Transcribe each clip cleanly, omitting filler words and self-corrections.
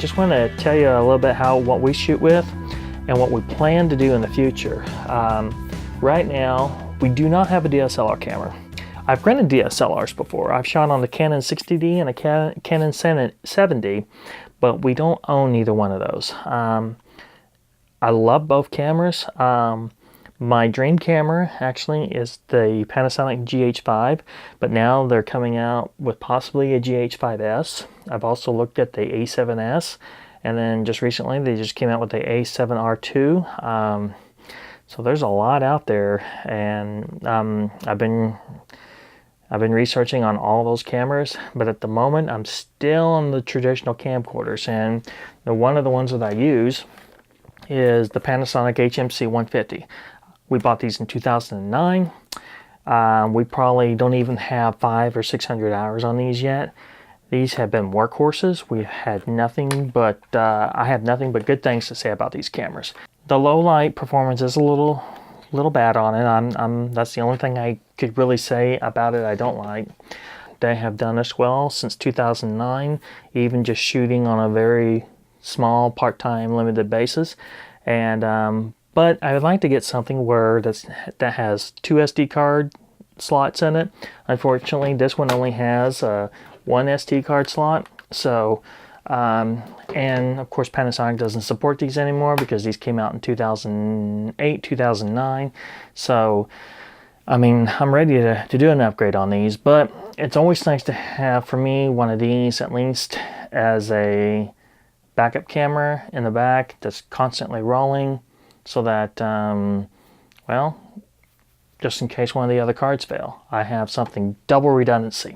just want to tell you a little bit what we shoot with and what we plan to do in the future. Right now, we do not have a DSLR camera. I've rented DSLRs before. I've shot on the Canon 60D and a Canon 7D, but we don't own either one of those. I love both cameras. My dream camera actually is the Panasonic GH5, but now they're coming out with possibly a GH5S. I've also looked at the A7S, and then just recently they just came out with the A7R2. So there's a lot out there, and I've been researching on all those cameras, but at the moment I'm still on the traditional camcorders, and one of the ones that I use is the Panasonic HMC 150. We bought these in 2009. We probably don't even have 500 or 600 hours on these yet. These have been workhorses. We've had nothing but, I have nothing but good things to say about these cameras. The low light performance is a little bad on it. That's the only thing I could really say about it I don't like. They have done us well since 2009, even just shooting on a very small part-time limited basis. And but I would like to get something where that has 2 SD card slots in it. Unfortunately, this one only has one SD card slot. So, and of course Panasonic doesn't support these anymore because these came out in 2008, 2009. So, I mean, I'm ready to do an upgrade on these, but it's always nice to have, for me, one of these at least as a backup camera in the back that's constantly rolling, so that, well, just in case one of the other cards fail, I have something double redundancy.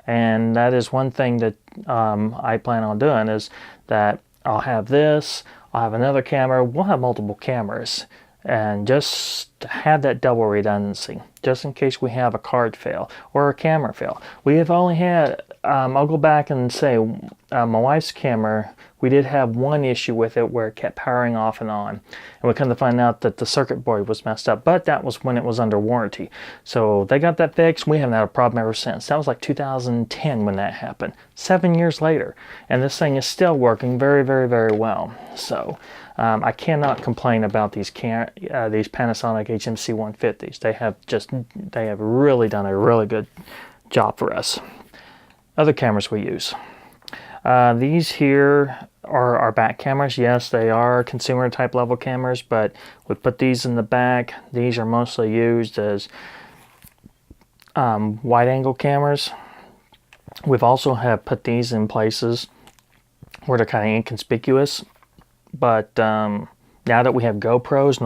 And that is one thing that I plan on doing, is that I'll have this, I'll have another camera, we'll have multiple cameras, and just have that double redundancy, just in case we have a card fail or a camera fail. We have only had, I'll go back and say, my wife's camera, we did have one issue with it where it kept powering off and on. And we come to find out that the circuit board was messed up, but that was when it was under warranty. So they got that fixed. We haven't had a problem ever since. That was like 2010 when that happened, 7 years later. And this thing is still working very, very, very well. So I cannot complain about these Panasonic HMC 150s. They have really done a really good job for us. Other cameras we use. These here are our back cameras. Yes, they are consumer type level cameras, but we put these in the back. These are mostly used as wide angle cameras. We've also have put these in places where they're kind of inconspicuous. But now that we have GoPros,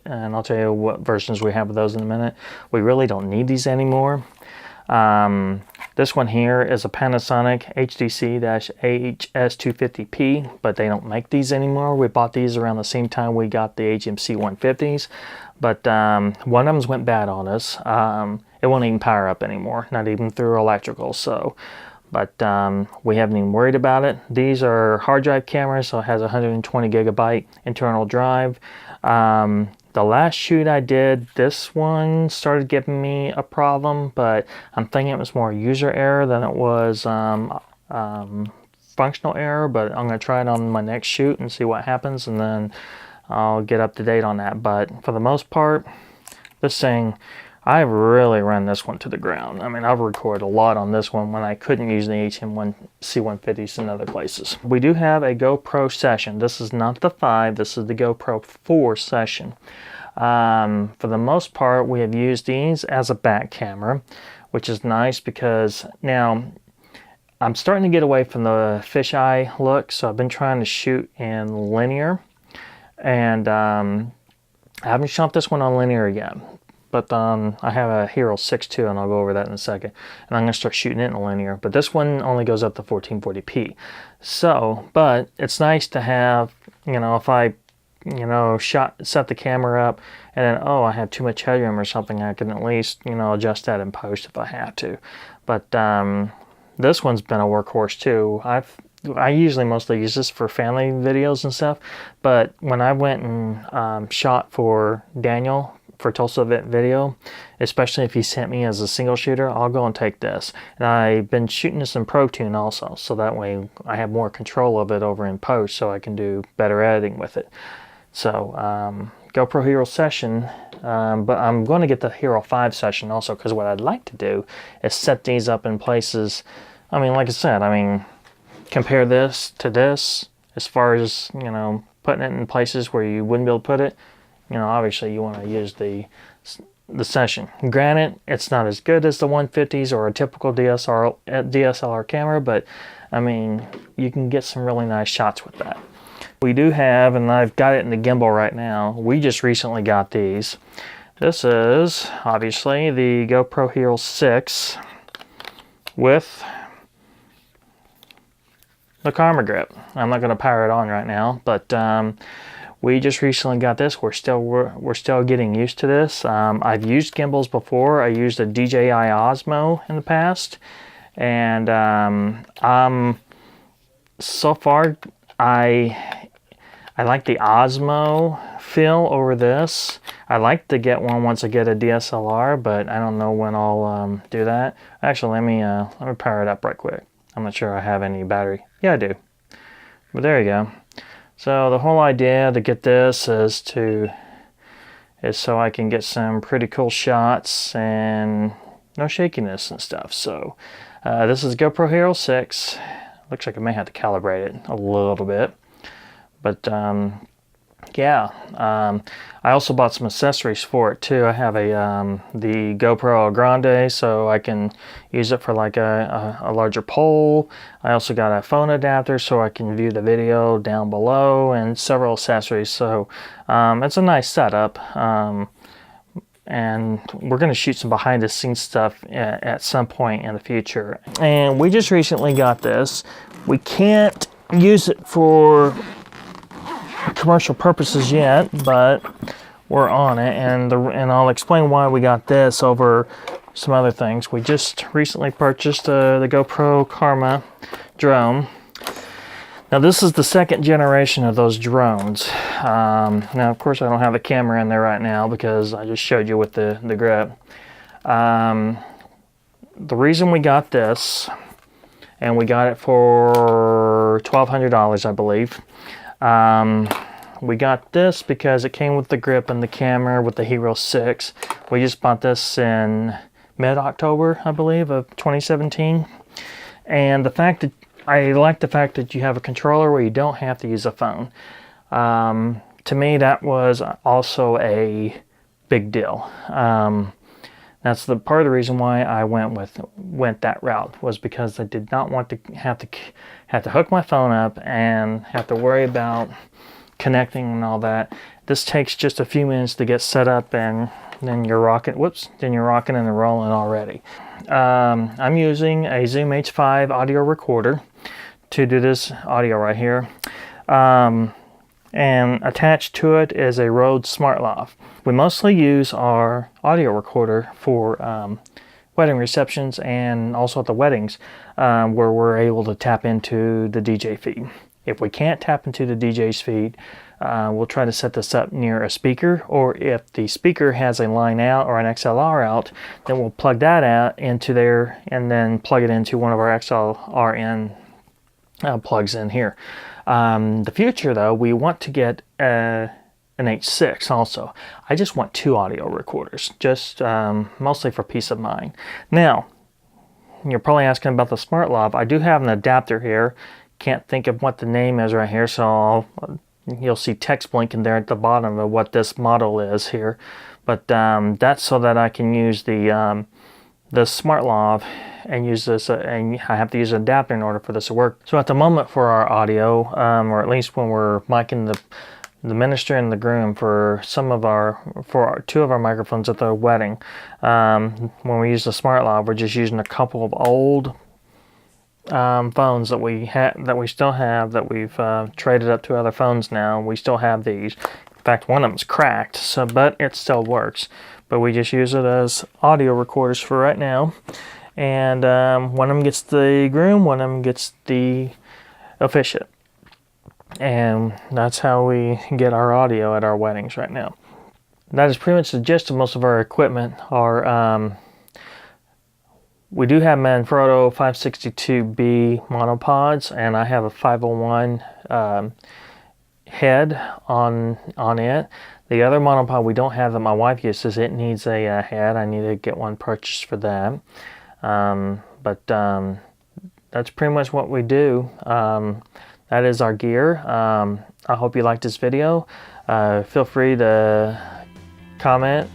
and I'll tell you what versions we have of those in a minute, we really don't need these anymore. This one here is a Panasonic HDC-AHS250P, but they don't make these anymore. We bought these around the same time we got the HMC 150s, but one of them went bad on us. It won't even power up anymore, not even through electrical. So, but we haven't even worried about it. These are hard drive cameras, so it has 120 gigabyte internal drive. The last shoot I did, this one started giving me a problem, but I'm thinking it was more user error than it was functional error, but I'm going to try it on my next shoot and see what happens, and then I'll get up to date on that. But for the most part, this thing, I've really run this one to the ground. I mean, I've recorded a lot on this one when I couldn't use the HM1C150s in other places. We do have a GoPro session. This is not the 5, this is the GoPro 4 session. For the most part, we have used these as a back camera, which is nice because now I'm starting to get away from the fisheye look, so I've been trying to shoot in linear, and I haven't shot this one on linear yet. But I have a Hero 6.2, and I'll go over that in a second. And I'm going to start shooting it in linear. But this one only goes up to 1440p. So, but it's nice to have, if I, set the camera up, and then, oh, I have too much headroom or something, I can at least, adjust that in post if I have to. But this one's been a workhorse too. I usually mostly use this for family videos and stuff. But when I went and shot for Daniel, for Tulsa event video, especially if you sent me as a single shooter, I'll go and take this. And I've been shooting this in Pro Tune also, so that way I have more control of it over in post, so I can do better editing with it. So GoPro Hero Session, but I'm going to get the Hero 5 Session also, because what I'd like to do is set these up in places. I mean, like I said, I mean, compare this to this as far as, you know, putting it in places where you wouldn't be able to put it. You know, obviously you want to use the Session. Granted, it's not as good as the 150s or a typical DSLR camera, but I mean, you can get some really nice shots with that. We do have, and I've got it in the gimbal right now, we just recently got these. This is obviously the GoPro Hero 6 with the camera grip. I'm not going to power it on right now, but we just recently got this. We're still getting used to this. I've used gimbals before. I used a DJI Osmo in the past, and so far I like the Osmo feel over this. I like to get one once I get a DSLR, but I don't know when I'll do that. Actually, let me power it up right quick. I'm not sure I have any battery. Yeah, I do. But there you go. So the whole idea to get this is so I can get some pretty cool shots and no shakiness and stuff. So this is GoPro Hero 6. Looks like I may have to calibrate it a little bit. But yeah, I also bought some accessories for it too. I have the GoPro Grande, so I can use it for like a larger pole. I also got a phone adapter so I can view the video down below, and several accessories. So it's a nice setup. And we're going to shoot some behind the scenes stuff at some point in the future. And we just recently got this. We can't use it for commercial purposes yet, but we're on it, and I'll explain why we got this over some other things. We just recently purchased the GoPro Karma drone. Now this is the second generation of those drones. Now of course I don't have the camera in there right now because I just showed you with the grip. The reason we got this, and we got it for $1,200 I believe. We got this because it came with the grip and the camera with the Hero 6. We just bought this in mid-October, I believe, of 2017. And I like the fact that you have a controller where you don't have to use a phone. To me, that was also a big deal. That's the part of the reason why I went that route, was because I did not want to have to hook my phone up and have to worry about connecting and all that. This takes just a few minutes to get set up, and then you're rocking. Then you're rocking and rolling already. I'm using a Zoom H5 audio recorder to do this audio right here. And attached to it is a Rode SmartLav. We mostly use our audio recorder for wedding receptions and also at the weddings, where we're able to tap into the DJ feed. If we can't tap into the DJ's feed, we'll try to set this up near a speaker, or if the speaker has a line out or an XLR out, then we'll plug that out into there and then plug it into one of our XLR in plugs in here. The future though, we want to get an H6 also. I just want 2 audio recorders, just mostly for peace of mind. Now, you're probably asking about the SmartLav. I do have an adapter here. Can't think of what the name is right here, so you'll see text blinking there at the bottom of what this model is here. But that's so that I can use the SmartLav and use this, and I have to use an adapter in order for this to work. So at the moment for our audio, or at least when we're micing the minister and the groom for 2 of our microphones at the wedding, when we use the SmartLav, we're just using a couple of old phones that we still have, that we've traded up to other phones now. We still have these. In fact, one of them's cracked, but it still works. But we just use it as audio recorders for right now. And one of them gets the groom, one of them gets the officiant. And that's how we get our audio at our weddings right now. that is pretty much the gist of most of our equipment. We do have Manfrotto 562B monopods, and I have a 501 head on it. The other monopod we don't have that my wife uses, it needs a head. I need to get one purchased for that. That's pretty much what we do. That is our gear. I hope you liked this video. Feel free to comment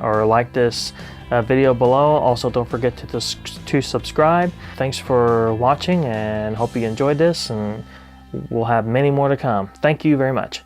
or like this video below. Also, don't forget to subscribe. Thanks for watching, and hope you enjoyed this, and we'll have many more to come. Thank you very much.